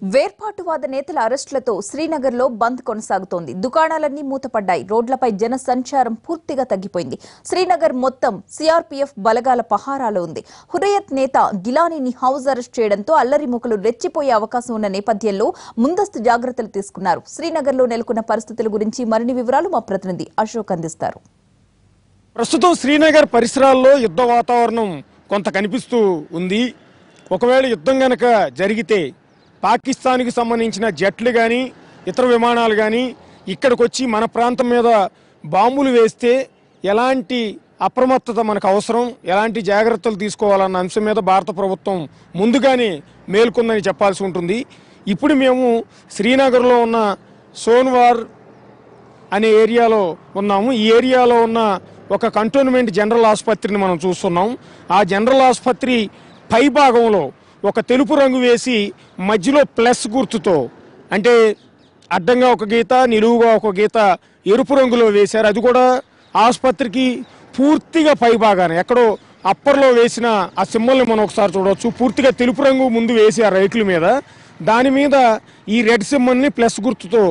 వేర్పాటువాద నేతల అరెస్టులతో శ్రీనగర్లో బంద్ కొనసాగుతోంది. దుకాణాలన్నీ మూతపడ్డాయి. రోడ్లపై జన సంచారం పూర్తిగా తగ్గిపోయింది. శ్రీనగర్ మొత్తం సిఆర్పీఎఫ్ బలగాల పహారాలో ఉంది. హురియత్ నేత గిలానీని హౌస్ అరెస్ట్ చేయడంతో అల్లరిమూకలు రెచ్చిపోయే అవకాశం ఉన్న నేపథ్యంలో ముందస్తు జాగ్రత్తలు తీసుకున్నారు. శ్రీనగర్లో నెలకొన్న పరిస్థితుల గురించి మరిన్ని వివరాలు మా ప్రతినిధి అశోక్ అందిస్తారు. ప్రస్తుతం శ్రీనగర్ పరిసరాల్లో యుద్ధ వాతావరణం కొంత కనిపిస్తూ ఉంది. ఒకవేళ యుద్ధం గనక జరిగితే పాకిస్తాన్కి సంబంధించిన జట్లు కానీ ఇతర విమానాలు కానీ ఇక్కడికి వచ్చి మన ప్రాంతం మీద బాంబులు వేస్తే ఎలాంటి అప్రమత్తత మనకు అవసరం, ఎలాంటి జాగ్రత్తలు తీసుకోవాలన్న అంశం మీద భారత ప్రభుత్వం ముందుగానే మేల్కొందని చెప్పాల్సి ఉంటుంది. ఇప్పుడు మేము శ్రీనగర్లో ఉన్న సోన్వార్ అనే ఏరియాలో ఉన్నాము. ఈ ఏరియాలో ఉన్న ఒక కంటోన్మెంట్ జనరల్ ఆసుపత్రిని మనం చూస్తున్నాం. ఆ జనరల్ ఆసుపత్రి పై భాగంలో ఒక తెలుపు రంగు వేసి మధ్యలో ప్లస్ గుర్తుతో, అంటే అడ్డంగా ఒక గీత నిలువుగా ఒక గీత ఎరుపు రంగులో వేశారు. అది కూడా ఆసుపత్రికి పూర్తిగా పై భాగాన ఎక్కడో అప్పర్లో వేసిన ఆ సింబల్ని మనం ఒకసారి చూడవచ్చు. పూర్తిగా తెలుపు రంగు ముందు వేసి ఆ రైకుల మీద, దాని మీద ఈ రెడ్ సింబల్ని ప్లస్ గుర్తుతో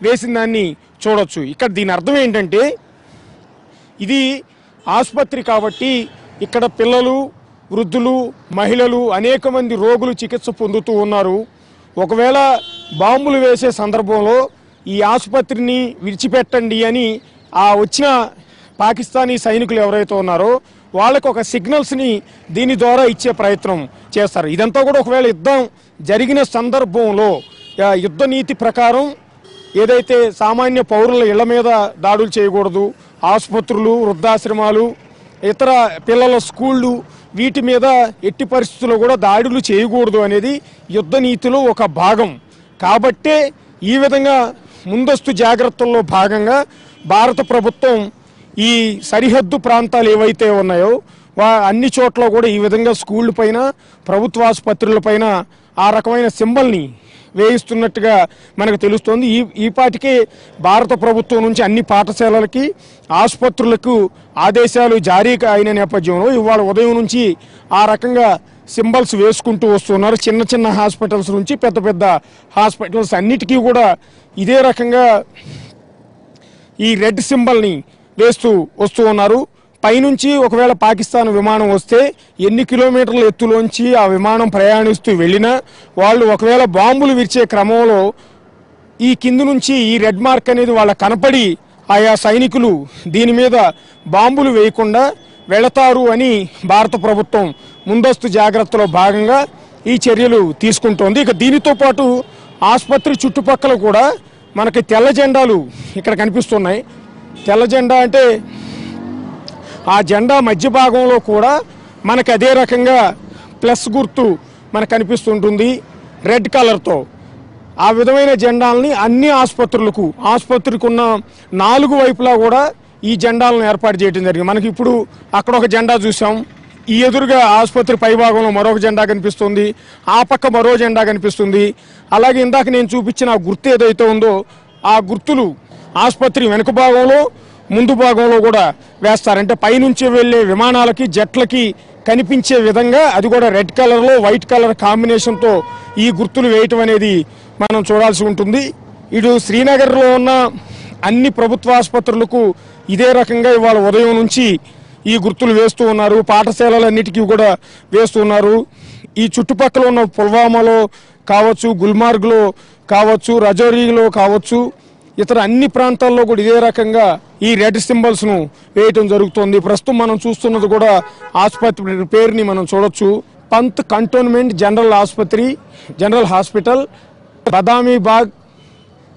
వేసిన దాన్ని చూడవచ్చు. ఇక్కడ దీని అర్థం ఏంటంటే ఇది ఆసుపత్రి కాబట్టి ఇక్కడ పిల్లలు, వృద్ధులు, మహిళలు, అనేక మంది రోగులు చికిత్స పొందుతూ ఉన్నారు. ఒకవేళ బాంబులు వేసే సందర్భంలో ఈ ఆసుపత్రిని విడిచిపెట్టండి అని ఆ వచ్చిన పాకిస్తానీ సైనికులు ఎవరైతే ఉన్నారో వాళ్ళకు ఒక సిగ్నల్స్ని దీని ద్వారా ఇచ్చే ప్రయత్నం చేస్తారు. ఇదంతా కూడా ఒకవేళ యుద్ధం జరిగిన సందర్భంలో యుద్ధ నీతి ప్రకారం ఏదైతే సామాన్య పౌరుల ఇళ్ల మీద దాడులు చేయకూడదు, ఆసుపత్రులు, వృద్ధాశ్రమాలు, ఇతర పిల్లల స్కూళ్ళు, వీటి మీద ఎట్టి పరిస్థితుల్లో కూడా దాడులు చేయకూడదు అనేది యుద్ధ నీతిలో ఒక భాగం. కాబట్టే ఈ విధంగా ముందస్తు జాగ్రత్తల్లో భాగంగా భారత ప్రభుత్వం ఈ సరిహద్దు ప్రాంతాలు ఏవైతే ఉన్నాయో అన్ని చోట్ల కూడా ఈ విధంగా స్కూళ్ళ పైన, ప్రభుత్వ ఆసుపత్రుల పైన ఆ రకమైన సింబల్ని వేయిస్తున్నట్టుగా మనకు తెలుస్తోంది. ఈ పాటికే భారత ప్రభుత్వం నుంచి అన్ని పాఠశాలలకి, ఆసుపత్రులకు ఆదేశాలు జారీ అయిన నేపథ్యంలో ఇవాళ ఉదయం నుంచి ఆ రకంగా సింబల్స్ వేసుకుంటూ వస్తున్నారు. చిన్న చిన్న హాస్పిటల్స్ నుంచి పెద్ద పెద్ద హాస్పిటల్స్ అన్నిటికీ కూడా ఇదే రకంగా ఈ రెడ్ సింబల్ని వేస్తూ వస్తూ ఉన్నారు. పైనుంచి ఒకవేళ పాకిస్తాన్ విమానం వస్తే ఎన్ని కిలోమీటర్ల ఎత్తులోంచి ఆ విమానం ప్రయాణిస్తూ వెళ్ళినా వాళ్ళు ఒకవేళ బాంబులు విరిచే క్రమంలో ఈ కింది నుంచి ఈ రెడ్ మార్క్ అనేది వాళ్ళ కనపడి ఆయా సైనికులు దీని మీద బాంబులు వేయకుండా వెళతారు అని భారత ప్రభుత్వం ముందస్తు జాగ్రత్తలో భాగంగా ఈ చర్యలు తీసుకుంటోంది. ఇక దీనితో పాటు ఆసుపత్రి చుట్టుపక్కల కూడా మనకి తెల్ల జెండాలు ఇక్కడ కనిపిస్తున్నాయి. తెల్ల జెండా అంటే ఆ జెండా మధ్య భాగంలో కూడా మనకు అదే రకంగా ప్లస్ గుర్తు మనకు కనిపిస్తుంటుంది రెడ్ కలర్తో. ఆ విధమైన జెండాలని అన్ని ఆసుపత్రికి ఉన్న 4 వైపులా కూడా ఈ జెండాలను ఏర్పాటు చేయడం జరిగింది. మనకి ఇప్పుడు అక్కడ ఒక జెండా చూసాం, ఈ ఎదురుగా ఆసుపత్రి పై భాగంలో మరొక జెండా కనిపిస్తుంది, ఆ పక్క మరో జెండా కనిపిస్తుంది. అలాగే ఇందాక నేను చూపించిన ఆ గుర్తు ఏదైతే ఉందో ఆ గుర్తులు ఆసుపత్రి వెనుక భాగంలో, ముందు భాగంలో కూడా వేస్తారంటే పైనుంచి వెళ్లే విమానాలకి, జట్లకి కనిపించే విధంగా అది కూడా రెడ్ కలర్లో వైట్ కలర్ కాంబినేషన్తో ఈ గుర్తులు వేయటం అనేది మనం చూడాల్సి ఉంటుంది. ఇటు శ్రీనగర్లో ఉన్న అన్ని ప్రభుత్వ ఆసుపత్రులకు ఇదే రకంగా ఇవాళ ఉదయం నుంచి ఈ గుర్తులు వేస్తూ ఉన్నారు. పాఠశాలలన్నిటికీ కూడా వేస్తూ ఉన్నారు. ఈ చుట్టుపక్కల ఉన్న పుల్వామాలో కావచ్చు, గుల్మార్గ్లో కావచ్చు, రజౌరీలో కావచ్చు, ఇతర అన్ని ప్రాంతాల్లో కూడా ఇదే రకంగా ఈ రెడ్ సింబల్స్ను వేయటం జరుగుతుంది. ప్రస్తుతం మనం చూస్తున్నది కూడా ఆసుపత్రి పేరుని మనం చూడొచ్చు, పంత్ కంటోన్మెంట్ జనరల్ హాస్పిటల్, బదామీబాగ్,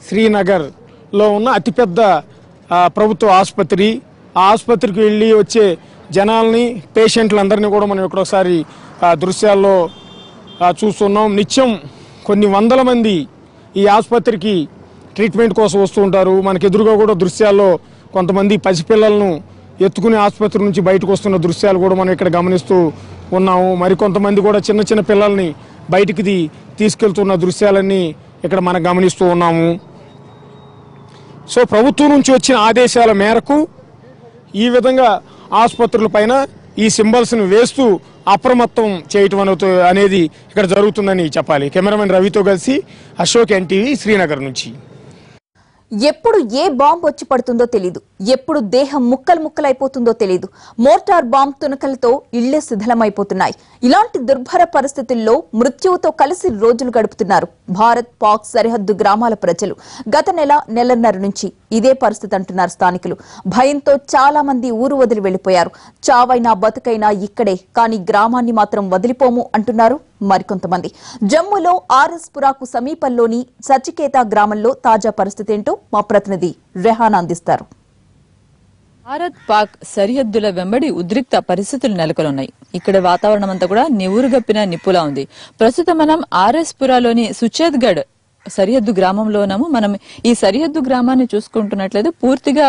శ్రీనగర్లో ఉన్న అతిపెద్ద ప్రభుత్వ ఆసుపత్రి. ఆ ఆసుపత్రికి వెళ్ళి వచ్చే జనాల్ని, పేషెంట్లందరినీ కూడా మనం ఇక్కడొకసారి దృశ్యాల్లో చూస్తున్నాం. నిత్యం కొన్ని వందల మంది ఈ ఆసుపత్రికి ట్రీట్మెంట్ కోసం వస్తూ ఉంటారు. మనకు ఎదురుగా కూడా దృశ్యాల్లో కొంతమంది పసిపిల్లలను ఎత్తుకుని ఆసుపత్రి నుంచి బయటకు వస్తున్న దృశ్యాలు కూడా మనం ఇక్కడ గమనిస్తూ ఉన్నాము. మరికొంతమంది కూడా చిన్న చిన్న పిల్లల్ని బయటికి తీసుకెళ్తున్న దృశ్యాలన్నీ ఇక్కడ మనం గమనిస్తూ ఉన్నాము. సో ప్రభుత్వం నుంచి వచ్చిన ఆదేశాల మేరకు ఈ విధంగా ఆసుపత్రుల పైన ఈ సింబల్స్ని వేస్తూ అప్రమత్తం చేయటం అనేది ఇక్కడ జరుగుతుందని చెప్పాలి. కెమెరామెన్ రవితో కలిసి అశోక్, ఎన్టీవీ, శ్రీనగర్ నుంచి. ఎప్పుడు ఏ బాంబు వచ్చి పడుతుందో తెలీదు, ఎప్పుడు దేహం ముక్కలు ముక్కలైపోతుందో తెలీదు. మోర్టార్ బాంబ్ తునకలతో ఇళ్లే శిథిలమైపోతున్నాయి. ఇలాంటి దుర్భర పరిస్థితుల్లో మృత్యువుతో కలిసి రోజులు గడుపుతున్నారు భారత్ పాక్ సరిహద్దు గ్రామాల ప్రజలు. గత నెలన్నర నుంచి ఇదే పరిస్థితి అంటున్నారు స్థానికులు. భయంతో చాలా మంది ఊరు వదిలి వెళ్లిపోయారు. చావైనా బతుకైనా ఇక్కడే, కానీ గ్రామాన్ని మాత్రం వదిలిపోము అంటున్నారు మరికొంతమంది. జమ్మూలో ఆర్ఎస్ పురాకు సమీపంలోని సచికేత గ్రామంలో తాజా పరిస్థితి ఏంటో మా ప్రతినిధి రెహాన్ అందిస్తారు. భారత్ పాక్ సరిహద్దుల వెంబడి ఉద్రిక్త పరిస్థితులు నెలకొన్నాయి. ఇక్కడ వాతావరణం అంతా కూడా నివురుగప్పిన నిప్పులా ఉంది. ప్రస్తుతం మనం ఆర్ఎస్ పురాలోని సుచేత్గఢ్ సరిహద్దు గ్రామంలో ఉన్నాము. మనం ఈ సరిహద్దు గ్రామాన్ని చూసుకుంటున్నట్లయితే పూర్తిగా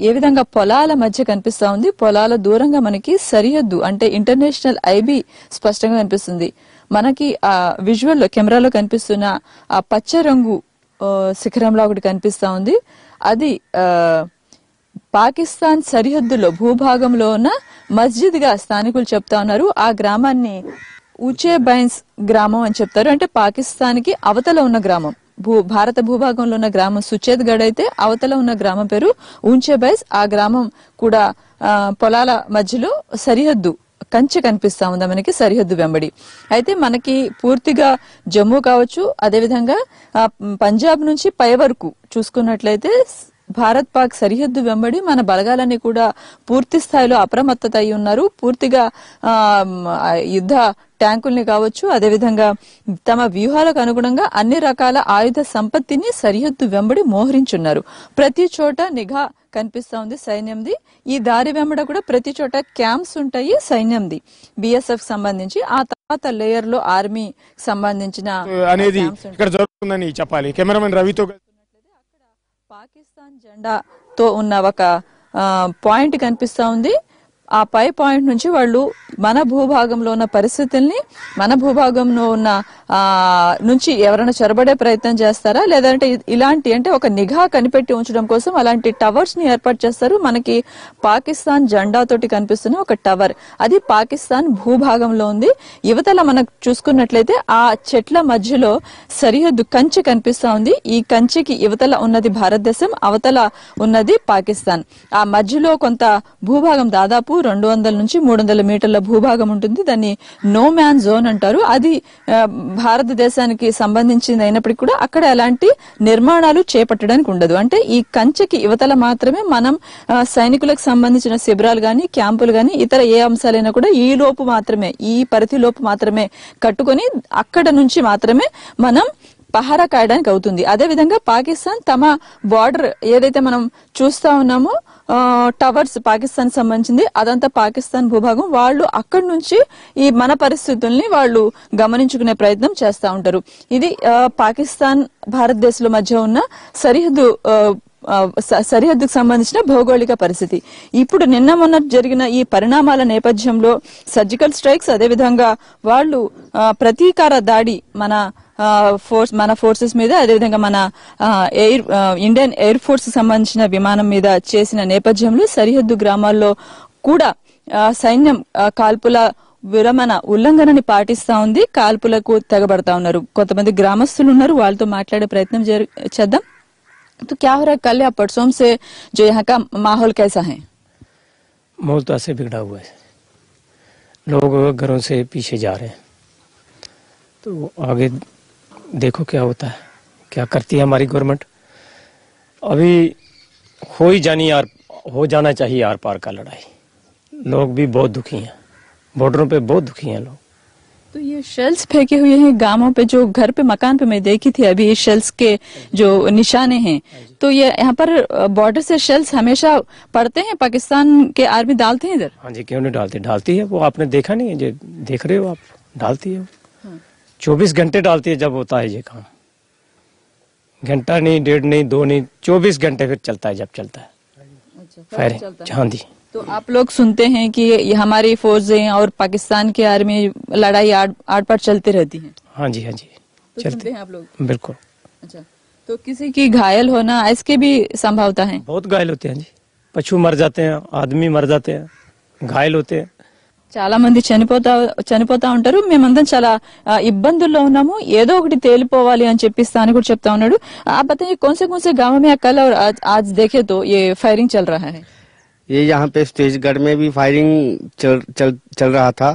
ఏ విధంగా పొలాల మధ్య కనిపిస్తా ఉంది. పొలాల దూరంగా మనకి సరిహద్దు అంటే ఇంటర్నేషనల్ ఐబీ స్పష్టంగా కనిపిస్తుంది. మనకి ఆ విజువల్ లో కెమెరాలో కనిపిస్తున్న ఆ పచ్చ రంగు శిఖరంలో ఒకటి కనిపిస్తా ఉంది. అది పాకిస్తాన్ సరిహద్దులో భూభాగంలో ఉన్న మస్జిద్ గా స్థానికులు చెప్తా ఉన్నారు. ఆ గ్రామాన్ని ఊచే బైన్స్ గ్రామం అని చెప్తారు. అంటే పాకిస్తాన్ కి అవతల ఉన్న గ్రామం. భారత భూభాగంలో ఉన్న గ్రామం సుచేత్గఢ్ అయితే అవతల ఉన్న గ్రామం పేరు ఊంచే బైన్స్. ఆ గ్రామం కూడా పొలాల మధ్యలో సరిహద్దు కంచె కనిపిస్తా ఉందా మనకి సరిహద్దు వెంబడి. అయితే మనకి పూర్తిగా జమ్మూ కావచ్చు, అదేవిధంగా పంజాబ్ నుంచి పై వరకు చూసుకున్నట్లయితే భారత్ పాక్ సరిహద్దు వెంబడి మన బలగాలన్నీ కూడా పూర్తి స్థాయిలో అప్రమత్తత అయి ఉన్నారు. పూర్తిగా యుద్ధ ట్యాంకుల్ని కావచ్చు, అదేవిధంగా తమ వ్యూహాలకు అనుగుణంగా అన్ని రకాల ఆయుధ సంపత్తిని సరిహద్దు వెంబడి మోహరించున్నారు. ప్రతి చోట నిఘా కనిపిస్తా ఉంది సైన్యంది. ఈ దారి వెంబడ కూడా ప్రతి చోట క్యాంప్స్ ఉంటాయి సైన్యంది, బిఎస్ఎఫ్ సంబంధించి. ఆ తర్వాత లేయర్ లో ఆర్మీ సంబంధించిన అనేది ఇక్కడ జరుగుతుందని చెప్పాలి. కెమెరామెన్ రవితో పాకిస్తాన్ జెండాతో ఉన్న ఒక పాయింట్ కనిపిస్తా ఉంది. ఆ పై పాయింట్ నుంచి వాళ్ళు మన భూభాగంలో ఉన్న పరిస్థితుల్ని, మన భూభాగంలో ఉన్న నుంచి ఎవరైనా చొరబడే ప్రయత్నం చేస్తారా, లేదంటే ఇలాంటి అంటే ఒక నిఘా కనిపెట్టి ఉంచడం కోసం అలాంటి టవర్స్ ని ఏర్పాటు చేస్తారు. మనకి పాకిస్తాన్ జెండాతోటి కనిపిస్తున్న ఒక టవర్, అది పాకిస్తాన్ భూభాగంలో ఉంది. యువతల మనకు చూసుకున్నట్లయితే ఆ చెట్ల మధ్యలో సరిహద్దు కంచె కనిపిస్తా ఉంది. ఈ కంచెకి యువతల ఉన్నది భారతదేశం, అవతల ఉన్నది పాకిస్తాన్. ఆ మధ్యలో కొంత భూభాగం దాదాపు 200 నుంచి 300 మీటర్ల భూభాగం ఉంటుంది. దాన్ని నో మ్యాన్ జోన్ అంటారు. అది భారతదేశానికి సంబంధించింది అయినప్పటికీ కూడా అక్కడ ఎలాంటి నిర్మాణాలు చేపట్టడానికి ఉండదు. అంటే ఈ కంచెకి యువతల మాత్రమే మనం సైనికులకు సంబంధించిన శిబిరాలు గాని, క్యాంపులు గాని, ఇతర ఏ అంశాలైనా కూడా ఈ లోపు మాత్రమే, ఈ పరిధి లోపు మాత్రమే కట్టుకొని అక్కడ నుంచి మాత్రమే మనం పహారా కాయడానికి అవుతుంది. అదే విధంగా పాకిస్తాన్ తమ బార్డర్ ఏదైతే మనం చూస్తా ఉన్నామో టవర్స్ పాకిస్తాన్ సంబంధించింది, అదంతా పాకిస్తాన్ భూభాగం. వాళ్ళు అక్కడి నుంచి ఈ మన పరిస్థితుల్ని వాళ్ళు గమనించుకునే ప్రయత్నం చేస్తా ఉంటారు. ఇది పాకిస్తాన్ భారతదేశంలో మధ్య ఉన్న సరిహద్దుకు సంబంధించిన భౌగోళిక పరిస్థితి. ఇప్పుడు నిన్న మొన్న జరిగిన ఈ పరిణామాల నేపథ్యంలో సర్జికల్ స్ట్రైక్స్, అదేవిధంగా వాళ్ళు ప్రతీకార దాడి మన ఫోర్సెస్ మీద, అదేవిధంగా మన ఇండియన్ ఎయిర్ ఫోర్స్ సంబంధించిన విమానం మీద చేసిన నేపథ్యంలో సరిహద్దు గ్రామాల్లో కూడా సైన్యం కాల్పుల విరమణ ఉల్లంఘనని పాటిస్తా ఉంది. కాల్పులకు తెగబడతా ఉన్నారు. కొంతమంది గ్రామస్తులు ఉన్నారు, వాళ్ళతో మాట్లాడే ప్రయత్నం చేద్దాం. तो क्या हो रहा है कल या परसों से जो यहाँ का माहौल कैसा है? माहौल तो ऐसे बिगड़ा हुआ है, लोग घरों से पीछे जा रहे हैं, तो आगे देखो क्या होता है, क्या करती है हमारी गवर्नमेंट। अभी हो जाना चाहिए आर पार का लड़ाई। लोग भी बहुत दुखी हैं, बॉर्डरों पे बहुत दुखी हैं लोग। तो ये शेल्स फेंके हुए हैं गांवों पे, जो घर पे मकान पे मैं देखी थी अभी ये शेल्स के जो निशाने हैं, तो ये यहाँ पर बॉर्डर से शेल्स हमेशा पड़ते हैं, पाकिस्तान के आर्मी डालते हैं इधर? हाँ जी, क्यों नहीं डालती है, वो आपने देखा नहीं है, जो देख रहे हो आप, डालती है। 24 घंटे डालती है जब होता है ये काम, घंटा नहीं, 1.5 नहीं, 2 नहीं, 24 घंटे फिर चलता है जब चलता है फायरिंग। हाँ जी, तो आप लोग सुनते हैं कि ये हमारी फौजें और पाकिस्तान की आर्मी लड़ाई आड़ पार चलती रहती है? हाँ जी, हाँ जी, तो सुनते हैं आप लोग? बिल्कुल। अच्छा, तो किसी की घायल होना इसके भी संभावना है? बहुत घायल होते हैं जी, पशु मर जाते हैं, आदमी मर जाते हैं, घायल होते हैं, చాలా మంది చనిపోతా ఉంటారు. మేమందరం చాలా ఇబ్బందుల్లో ఉన్నాము, ఏదో ఒకటి తేలిపోవాలి అని చెప్పిస్తా అని కూడా చెప్తా ఉన్నాడు. आप बताइए कौन से गाँव में कल और आज देखे तो ये फायरिंग चल रहा है? ये यहाँ पे तेजगढ़ में भी फायरिंग चल रहा था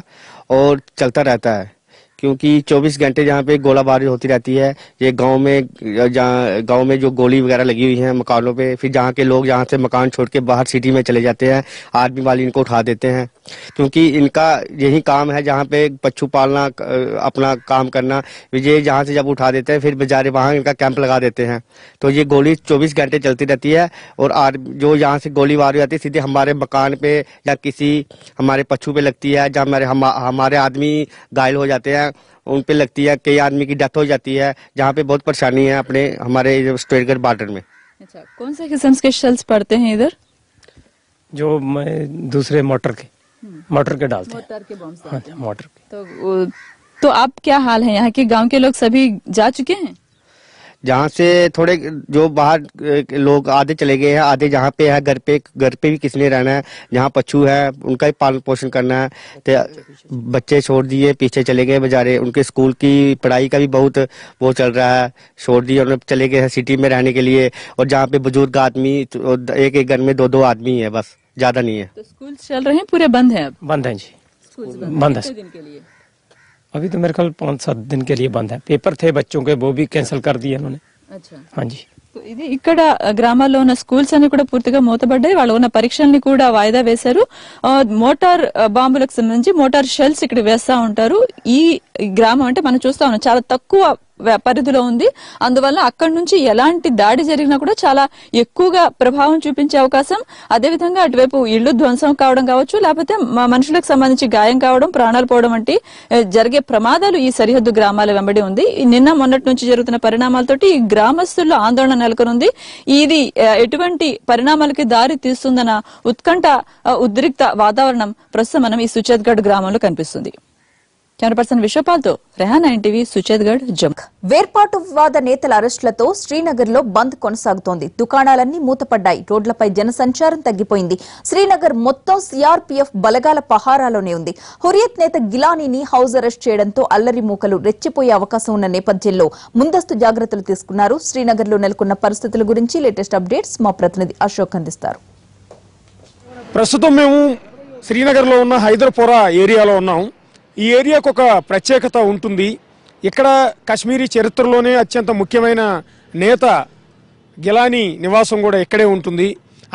और चलता रहता है, क्योंकि 24 घंटे जहाँ पे गोलाबारी होती रहती है। ये गांव में जो गोली वगैरह लगी हुई है मकानों पे, फिर जहाँ के लोग यहाँ से मकान छोड़ के बाहर सिटी में चले जाते हैं, आर्मी वाले इनको उठा देते हैं, क्योंकि इनका यही काम है जहाँ पे पशु पालना, अपना काम करना। ये जहाँ से जब उठा देते हैं फिर बेचारे वहाँ इनका कैंप लगा देते हैं। तो ये गोली 24 घंटे चलती रहती है और जो यहाँ से गोलीबारी आती है सीधे हमारे मकान पे या किसी हमारे पशु पे लगती है, जहाँ हमारे आदमी घायल हो जाते हैं उन पे लगती है, कई आदमी की डेथ हो जाती है, जहाँ पे बहुत परेशानी है अपने हमारे स्टेटगढ़ बॉर्डर में। अच्छा, कौन से किस्म के शेल्स पड़ते हैं इधर? जो दूसरे मोटर के डालते हैं। मोटर के बॉम्ब्स हाँ, मोटर के। तो आप क्या हाल है? यहाँ के गांव के लोग सभी जा चुके हैं? जहाँ से थोड़े जो बाहर लोग आधे चले गए हैं, आधे जहाँ पे है घर पे भी किसने रहना है, जहाँ पशु है उनका ही पालन पोषण करना है। तो बच्चे छोड़ दिए, पीछे चले गए बेचारे, उनके स्कूल की पढ़ाई का भी बहुत वो चल रहा है, छोड़ दिए उन्हें, चले गए हैं सिटी में रहने के लिए। और जहाँ पे बुजुर्ग आदमी एक घर में 2 आदमी है, बस ज्यादा नहीं है। तो स्कूल चल रहे हैं, पूरे बंद है? अब बंद है जी, बंद है। दिन के लिए अभी तो मेरे ख्याल 5-7 दिन के लिए बंद है। पेपर थे बच्चों के, वो भी कैंसिल कर दिए उन्होंने। अच्छा, हाँ जी। ఇది ఇక్కడ గ్రామాల్లో ఉన్న స్కూల్స్ అన్ని కూడా పూర్తిగా మూతపడ్డాయి. వాళ్ళు ఉన్న పరీక్షల్ని కూడా వాయిదా వేశారు. మోటార్ బాంబులకు సంబంధించి మోటార్ షెల్స్ ఇక్కడ వేస్తా ఉంటారు. ఈ గ్రామం అంటే మనం చూస్తా ఉన్నాం చాలా తక్కువ పరిధిలో ఉంది. అందువల్ల అక్కడి నుంచి ఎలాంటి దాడి జరిగినా కూడా చాలా ఎక్కువగా ప్రభావం చూపించే అవకాశం, అదేవిధంగా అటువైపు ఇళ్లు ధ్వంసం కావడం కావచ్చు, లేకపోతే మనుషులకు సంబంధించి గాయం కావడం, ప్రాణాలు పోవడం వంటి జరిగే ప్రమాదాలు ఈ సరిహద్దు గ్రామాల వెంబడి ఉంది. నిన్న మొన్నటి నుంచి జరుగుతున్న పరిణామాలతోటి ఈ గ్రామస్తుల్లో ఆందోళన నెలకొనుంది. ఇది ఎటువంటి పరిణామాలకి దారి తీస్తుందన్న ఉత్కంఠ, ఉద్రిక్త వాతావరణం ప్రస్తుతం మనం ఈ సుచేత్గఢ్ గ్రామంలో కనిపిస్తుంది. కెమెరా పర్సన్ విశ్వపాల్తో రెహానా ఎన్టీవీ, సుచేత్గఢ్, జమ్మూ. వేర్పాటువాద నేతల అరెస్టులతో శ్రీనగర్ లో బంద్ కొనసాగుతోంది. దుకాణాలన్నీ మూతపడ్డాయి, రోడ్లపై జనసంచారం తగ్గిపోయింది. శ్రీనగర్ మొత్తం సిఆర్పీఎఫ్ బలగాల పహారాలోనే ఉంది. హురియత్ నేత గిలానీని హౌస్ అరెస్ట్ చేయడంతో అల్లరి మూకలు రెచ్చిపోయే అవకాశం ఉన్న నేపథ్యంలో ముందస్తు జాగ్రత్తలు తీసుకున్నారు. శ్రీనగర్ లో నెలకొన్న పరిస్థితుల గురించి లేటెస్ట్ అప్డేట్స్ మా ప్రతినిధి అశోక్ అందిస్తారు. ప్రస్తుతం మేము శ్రీనగర్ లో ఉన్న హైదర్పురా ఏరియాలో ఉన్నాం. ఈ ఏరియాకు ఒక ప్రత్యేకత ఉంటుంది. ఇక్కడ కాశ్మీరీ చరిత్రలోనే అత్యంత ముఖ్యమైన నేత గిలానీ నివాసం కూడా ఇక్కడే ఉంటుంది.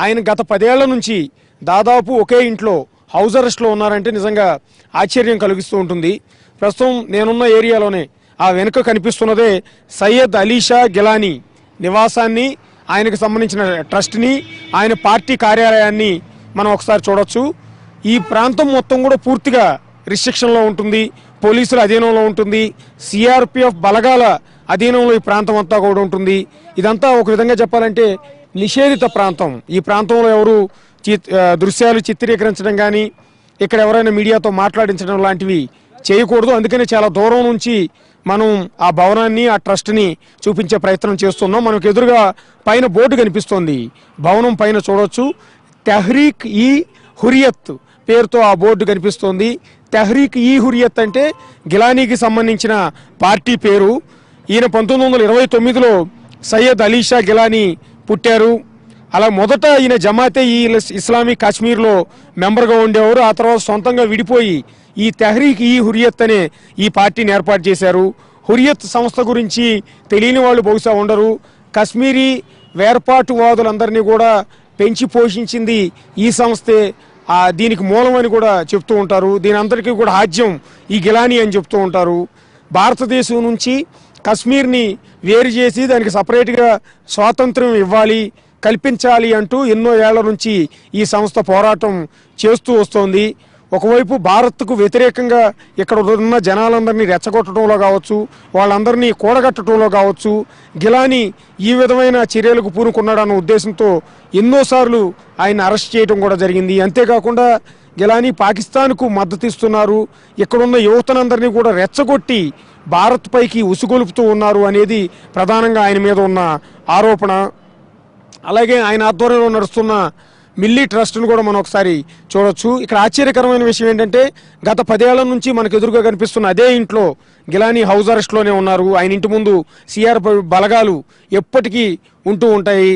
ఆయన గత 10 ఏళ్ల నుంచి దాదాపు ఒకే ఇంట్లో హౌస్ అరెస్ట్లో ఉన్నారంటే నిజంగా ఆశ్చర్యం కలిగిస్తూ ఉంటుంది. ప్రస్తుతం నేనున్న ఏరియాలోనే ఆ వెనుక కనిపిస్తున్నదే సయ్యద్ అలీషా గిలానీ నివాసాన్ని, ఆయనకు సంబంధించిన ట్రస్ట్ని, ఆయన పార్టీ కార్యాలయాన్ని మనం ఒకసారి చూడొచ్చు. ఈ ప్రాంతం మొత్తం కూడా పూర్తిగా రిస్ట్రిక్షన్లో ఉంటుంది, పోలీసుల అధీనంలో ఉంటుంది, సిఆర్పిఎఫ్ బలగాల అధీనంలో ఈ ప్రాంతం అంతా కూడా ఉంటుంది. ఇదంతా ఒక విధంగా చెప్పాలంటే నిషేధిత ప్రాంతం. ఈ ప్రాంతంలో ఎవరు దృశ్యాలు చిత్రీకరించడం కానీ, ఇక్కడ ఎవరైనా మీడియాతో మాట్లాడించడం లాంటివి చేయకూడదు. అందుకని చాలా దూరం నుంచి మనం ఆ భవనాన్ని, ఆ ట్రస్ట్ని చూపించే ప్రయత్నం చేస్తున్నాం. మనకు ఎదురుగా పైన బోర్డు కనిపిస్తోంది, భవనం పైన చూడొచ్చు. తెహ్రీక్ ఈ హురియత్ పేరుతో ఆ బోర్డు కనిపిస్తోంది. తెహ్రీక్ ఈ హురియత్ అంటే గిలానీకి సంబంధించిన పార్టీ పేరు. ఈయన 1929లో సయ్యద్ అలీషా గిలానీ పుట్టారు. అలా మొదట ఈయన జమాతే ఈ ఇస్లామీ కాశ్మీర్లో మెంబర్గా ఉండేవారు. ఆ తర్వాత సొంతంగా విడిపోయి ఈ తెహ్రీక్ ఈ హురియత్ అనే ఈ పార్టీని ఏర్పాటు చేశారు. హురియత్ సంస్థ గురించి తెలియని వాళ్ళు బహుశా ఉండరు. కాశ్మీరీ వేర్పాటువాదులందరినీ కూడా పెంచి పోషించింది ఈ సంస్థే. దీనికి మూలమని కూడా చెప్తూ ఉంటారు. దీని అందరికీ కూడా ఆద్యం ఈ గిలానీ అని చెప్తూ ఉంటారు. భారతదేశం నుంచి కాశ్మీర్ని వేరు చేసి దానికి సపరేట్గా స్వాతంత్రం ఇవ్వాలి, కల్పించాలి అంటూ ఎన్నో ఏళ్ల నుంచి ఈ సంస్థ పోరాటం చేస్తూ వస్తోంది. ఒకవైపు భారత్కు వ్యతిరేకంగా ఇక్కడ ఉన్న జనాలందరినీ రెచ్చగొట్టడంలో కావచ్చు, వాళ్ళందరినీ కూడగట్టడంలో కావచ్చు, గిలానీ ఈ విధమైన చర్యలకు పూనుకున్నాడన్న ఉద్దేశంతో ఎన్నోసార్లు ఆయన అరెస్ట్ చేయడం కూడా జరిగింది. అంతేకాకుండా గిలానీ పాకిస్తాన్కు మద్దతు ఇస్తున్నారు, ఇక్కడున్న యువతనందరినీ కూడా రెచ్చగొట్టి భారత్ పైకి ఉసుగొలుపుతూ ఉన్నారు అనేది ప్రధానంగా ఆయన మీద ఉన్న ఆరోపణ. అలాగే ఆయన ఆధ్వర్యంలో నడుస్తున్న మిల్లీ ట్రస్ట్ను కూడా మనం ఒకసారి చూడొచ్చు. ఇక్కడ ఆశ్చర్యకరమైన విషయం ఏంటంటే గత 10 ఏళ్ల నుంచి మనకు ఎదురుగా కనిపిస్తున్న అదే ఇంట్లో గిలానీ హౌస్ అరెస్ట్లోనే ఉన్నారు. ఆయన ఇంటి ముందు సిఆర్ బలగాలు ఎప్పటికీ ఉంటూ ఉంటాయి.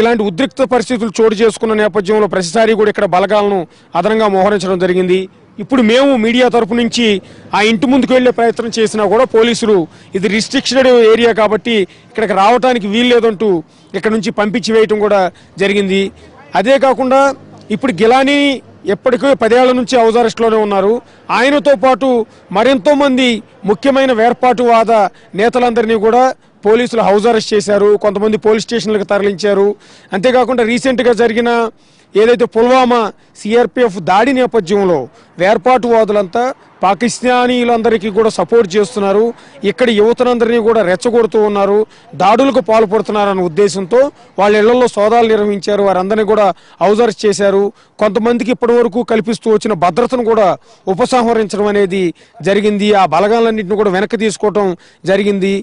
ఇలాంటి ఉద్రిక్త పరిస్థితులు చోటు చేసుకున్న నేపథ్యంలో ప్రతిసారి కూడా ఇక్కడ బలగాలను అదనంగా మోహరించడం జరిగింది. ఇప్పుడు మేము మీడియా తరపు నుంచి ఆ ఇంటి ముందుకు వెళ్లే ప్రయత్నం చేసినా కూడా పోలీసులు ఇది రిస్ట్రిక్టెడ్ ఏరియా కాబట్టి ఇక్కడికి రావడానికి వీల్లేదంటూ ఇక్కడ నుంచి పంపించి వేయటం కూడా జరిగింది. అదే కాకుండా ఇప్పుడు గిలానీ ఎప్పటికీ 10 ఏళ్ల నుంచి హౌస్ అరెస్ట్లోనే ఉన్నారు. ఆయనతో పాటు మరెంతో మంది ముఖ్యమైన వేర్పాటువాద నేతలందరినీ కూడా పోలీసులు హౌస్ అరెస్ట్ చేశారు. కొంతమంది పోలీస్ స్టేషన్లకు తరలించారు. అంతేకాకుండా రీసెంట్గా జరిగిన ఏదైతే పుల్వామా సిఆర్పిఎఫ్ దాడి నేపథ్యంలో వేర్పాటువాదులంతా పాకిస్తానీలందరికీ కూడా సపోర్ట్ చేస్తున్నారు. ఇక్కడ యువతనందరినీ కూడా రెచ్చగొడుతూ ఉన్నారు, దాడులకు పాల్పడుతున్నారన్న ఉద్దేశంతో వాళ్ళ ఇళ్లలో సోదాలు నిర్వహించారు. వారందరినీ కూడా హౌస్ అరెస్ట్ చేశారు. కొంతమందికి ఇప్పటి వరకు కల్పిస్తూ వచ్చిన భద్రతను కూడా ఉపసంహరించడం అనేది జరిగింది. ఆ బలగాలన్నింటినీ కూడా వెనక్కి తీసుకోవడం జరిగింది.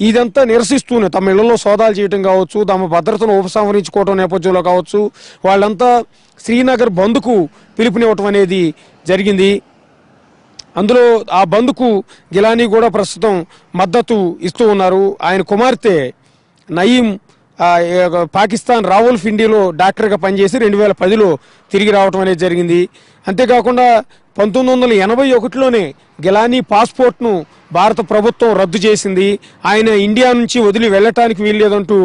ఇదంతా నిరసిస్తూనే తమ ఇళ్లలో సోదాలు చేయడం కావచ్చు, తమ భద్రతను ఉపసంహరించుకోవడం నేపథ్యంలో కావచ్చు, వాళ్ళంతా శ్రీనగర్ బంద్కు పిలుపునివ్వటం అనేది జరిగింది. అందులో ఆ బంద్కు గిలానీ కూడా ప్రస్తుతం మద్దతు ఇస్తూ ఉన్నారు. ఆయన కుమార్తె నయీం పాకిస్తాన్ రావల్పిండిలో డాక్టర్గా పనిచేసి 2010లో తిరిగి రావటం అనేది జరిగింది. అంతేకాకుండా 1981లోనే గిలానీ పాస్పోర్ట్ను భారత ప్రభుత్వం రద్దు చేసింది. ఆయన ఇండియా నుంచి వదిలి వెళ్ళటానికి వీల్లేదంటూ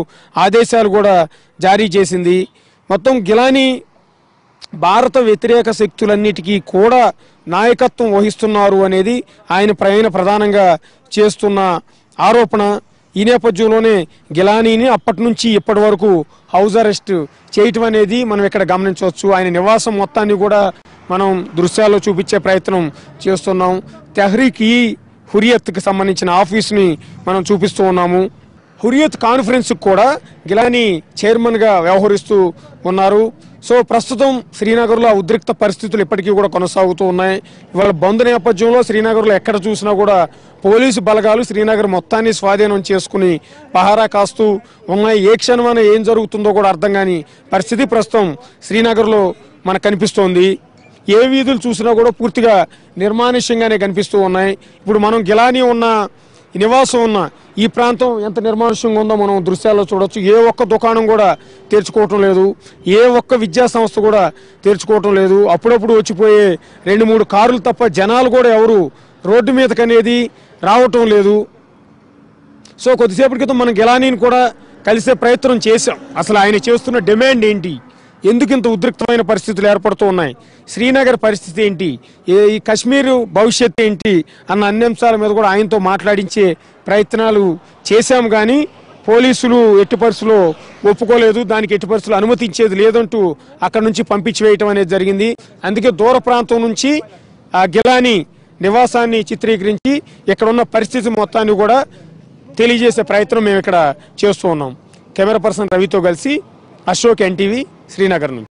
ఆదేశాలు కూడా జారీ చేసింది. మొత్తం గిలానీ భారత వ్యతిరేక శక్తులన్నిటికీ కూడా నాయకత్వం వహిస్తున్నారు అనేది ఆయన ప్రధానంగా చేస్తున్న ఆరోపణ. ఈ నేపథ్యంలోనే గిలానీని అప్పటి నుంచి ఇప్పటి వరకు హౌస్ అరెస్ట్ చేయటం అనేది మనం ఇక్కడ గమనించవచ్చు. ఆయన నివాసం మొత్తాన్ని కూడా మనం దృశ్యాల్లో చూపించే ప్రయత్నం చేస్తున్నాం. తెహ్రీక్ ఈ హురియత్కి సంబంధించిన ఆఫీస్ని మనం చూపిస్తూ ఉన్నాము. హురియత్ కాన్ఫరెన్స్కి కూడా గిలానీ చైర్మన్గా వ్యవహరిస్తూ ఉన్నారు. సో ప్రస్తుతం శ్రీనగర్లో ఆ ఉద్రిక్త పరిస్థితులు ఇప్పటికీ కూడా కొనసాగుతూ ఉన్నాయి. ఇవాళ బంద్ నేపథ్యంలో శ్రీనగర్లో ఎక్కడ చూసినా కూడా పోలీసు బలగాలు శ్రీనగర్ మొత్తాన్ని స్వాధీనం చేసుకుని పహారా కాస్తూ ఉన్నాయి. ఏ క్షణమైన ఏం జరుగుతుందో కూడా అర్థం కాని పరిస్థితి ప్రస్తుతం శ్రీనగర్లో మనకు కనిపిస్తోంది. ఏ వీధులు చూసినా కూడా పూర్తిగా నిర్మానుష్యంగానే కనిపిస్తూ ఉన్నాయి. ఇప్పుడు మనం గిలానీ ఉన్న నివాసం ఉన్న ఈ ప్రాంతం ఎంత నిర్మానుష్యంగా ఉందో మనం దృశ్యాల్లో చూడొచ్చు. ఏ ఒక్క దుకాణం కూడా తెరుచుకోవటం లేదు, ఏ ఒక్క విద్యా సంస్థ కూడా తెరుచుకోవటం లేదు. అప్పుడప్పుడు వచ్చిపోయే 2-3 కార్లు తప్ప జనాలు కూడా ఎవరు రోడ్డు మీదకి అనేది రావటం లేదు. సో కొద్దిసేపటి క్రితం మనం గిలానీని కూడా కలిసే ప్రయత్నం చేశాం. అసలు ఆయన చేస్తున్న డిమాండ్ ఏంటి, ఎందుకు ఇంత ఉద్రిక్తమైన పరిస్థితులు ఏర్పడుతూ ఉన్నాయి, శ్రీనగర్ పరిస్థితి ఏంటి, ఈ కశ్మీర్ భవిష్యత్తు ఏంటి అన్న అన్ని అంశాల మీద కూడా ఆయనతో మాట్లాడించే ప్రయత్నాలు చేశాం. కానీ పోలీసులు ఎట్టి పరిస్థితుల్లో ఒప్పుకోలేదు, దానికి ఎట్టి పరిస్థితులు అనుమతించేది లేదంటూ అక్కడి నుంచి పంపించి వేయటం అనేది జరిగింది. అందుకే దూర ప్రాంతం నుంచి ఆ గిలానీ నివాసాన్ని చిత్రీకరించి ఇక్కడ ఉన్న పరిస్థితి మొత్తాన్ని కూడా తెలియజేసే ప్రయత్నం మేము ఇక్కడ చేస్తూ ఉన్నాం. కెమెరా పర్సన్ రవితో కలిసి అశోక్, ఎన్టీవీ, శ్రీనగర్ నుంచి.